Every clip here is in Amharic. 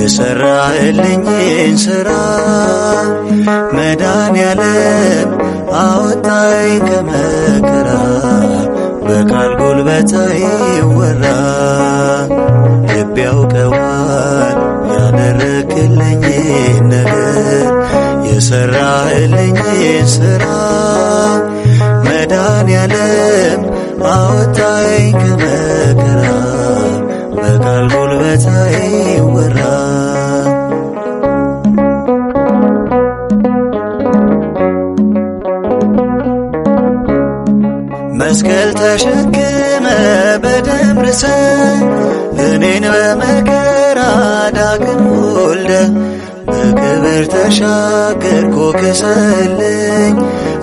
የሰራህልኝን ሥራ መድኃኔዓለም አወጣኝ ከመከራ በቃል ጉልበት አይወራ ልብ ያውቀዋል ያደረግልኝን ነገር የሰራህልኝን ሥራ መድኃኔዓለም አወጣኝ ከመከራ በቃል ጉልበት አይወራ መስቀል ተሸክመ በደም ርሰ እኔን በመከራ ዳግም ወልደ በክብር ተሻገርኩ ክሰልኝ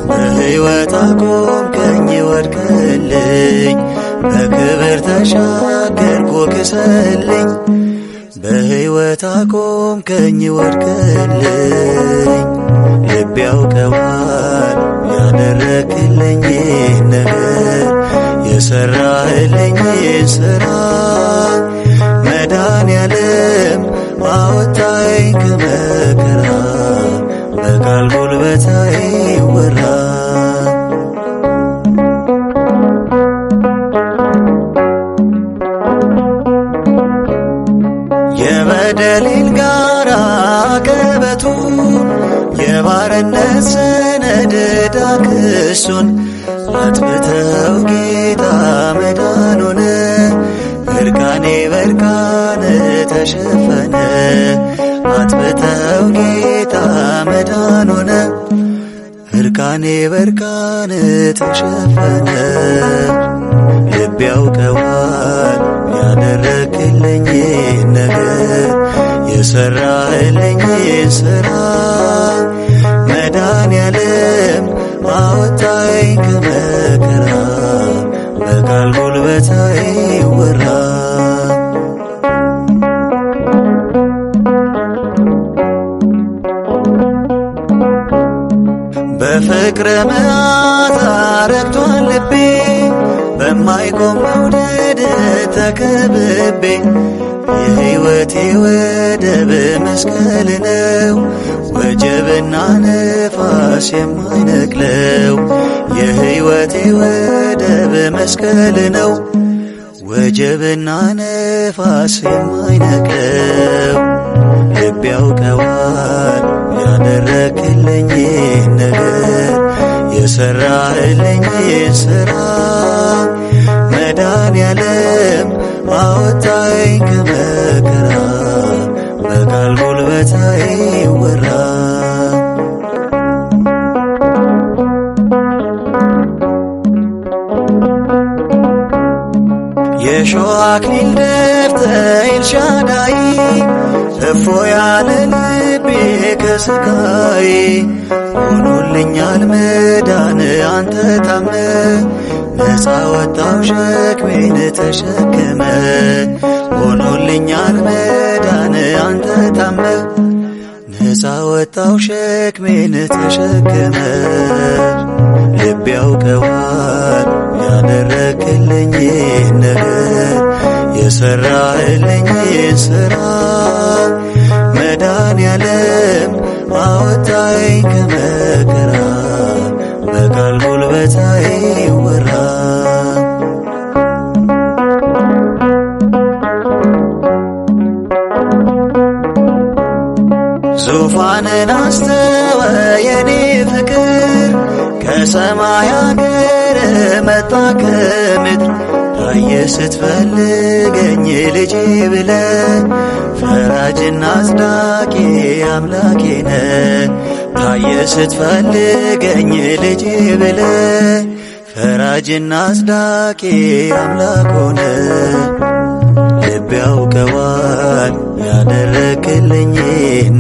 በሕይወት አቆምከኝ ወድቀልኝ በክብር ተሻገርኩ ክሰልኝ በሕይወት አቆምከኝ ወድቀልኝ ልብ ያውቀዋል ያደረግልኝን ነገር የሰራህልኝን ሥራ መድኃኔዓለም አወጣኝ ከመከራ በቃል ጉልበት አይወራ የበደሌን ጋራ ቀበቱ የባርነት ሰነድ ዕዳ ክሱን አጥፍተው ጌታ መዳን ሆነ እርቃኔ በርቃን ተሸፈነ አጥፍተው ጌታ መዳን ሆነ እርቃኔ በርቃን ተሸፈነ ልብ ያውቀዋል ያደረግልኝን ነገር የሰራህልኝን ሥራ መድኃኔዓለም አወጣኝ ከመከራ በቃል ጉልበት አይወራ በፍቅረ መዓዛ ረክቷል ልቤ በማይቆም መውደድ ተከብቤ የሕይወቴ ወደብ መስቀል ነው ወጀብና ነፋስ የማይነቅለው የሕይወቴ ወደብ መስቀል ነው ወጀብና ነፋስ የማይነቅለው ልብ ያውቀዋል ያደረግልኝን ነገር የሰራህልኝን ሥራ መድኃኔዓለም አወጣኝ ከመከራ በቃል ጉልበት አይወራ የሾህ አክሊል ደፍተህ ኤልሻዳይ እፎ ያለ ልቤ ከስቃይ ሆኖልኛል መዳን አንተ ታምነ ነፃ ወጣው ሸክሜን ተሸክመ ሆኖልኛል መዳን አንተ ታምነ ነፃ ወጣው ሸክሜን ተሸክመ ልብ ያውቀዋል ያደረግልኝን ነገር የሰራህልኝን ሥራ መድኃኔዓለም አወጣኝ ከመከራ በቃል ጉልበት አይወራ ዙፋንን አስተወ የኔ ፍቅር ከሰማይ አገር መጣ ከምድር ታየ ስትፈልገኝ ልጄ ብለ ፈራጅና አጽዳቂ አምላኬ ነ ታየ ስትፈልገኝ ልጄ ብለ ፈራጅና አጽዳቂ አምላክ ሆነ ልብ ያውቀዋል ያደረግልኝን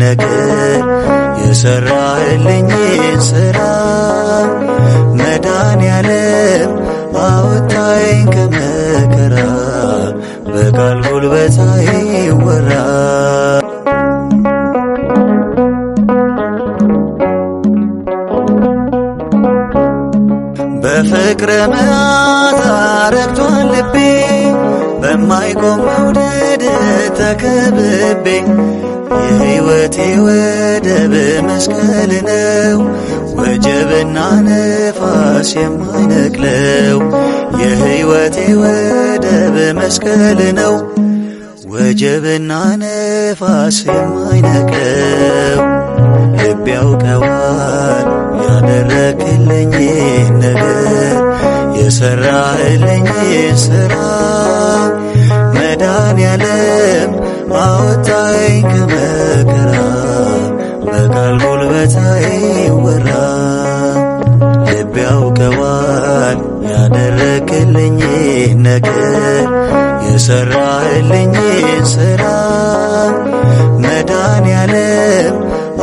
ነገር የሰራህልኝን ሥራ መድኃኔዓለም አወጣኝ ከመከራ በቃል ጉልበት አይወራ በፍቅረ መዓዛ ረክቷል ልቤ በማይቆም መውደድ በምድር ተከብቤ የሕይወቴ ወደብ መስቀል ነው። ወጀብና ነፋስ የማይነቅለው የሕይወቴ ወደብ መስቀል ነው። ወጀብና ነፋስ የማይነቅለው ልብ ያውቀዋል ያደረክልኝን ነገር የሠራህልኝን ሥራ መድኃኔዓለም አወጣኝ ከመከራ በቃል ጉልበት አይወራ። ልብ ያውቀዋል ያደረክልኝን ነገር የሠራህልኝን ሥራ መድኃኔዓለም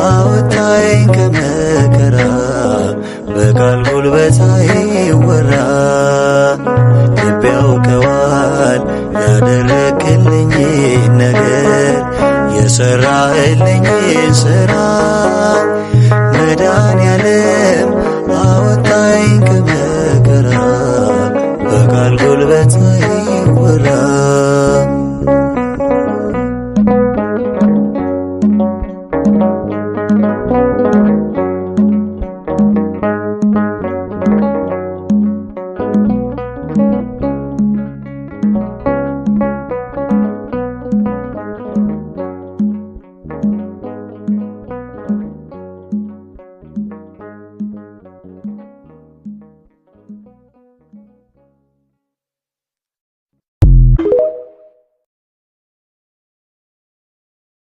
አወጣኝ ከመከራ በቃል ጉልበት አይወራ። ልብ ያውቀዋል ያደረክልኝን ነገር የሠራህልኝን ሥራ መድኃኔዓለም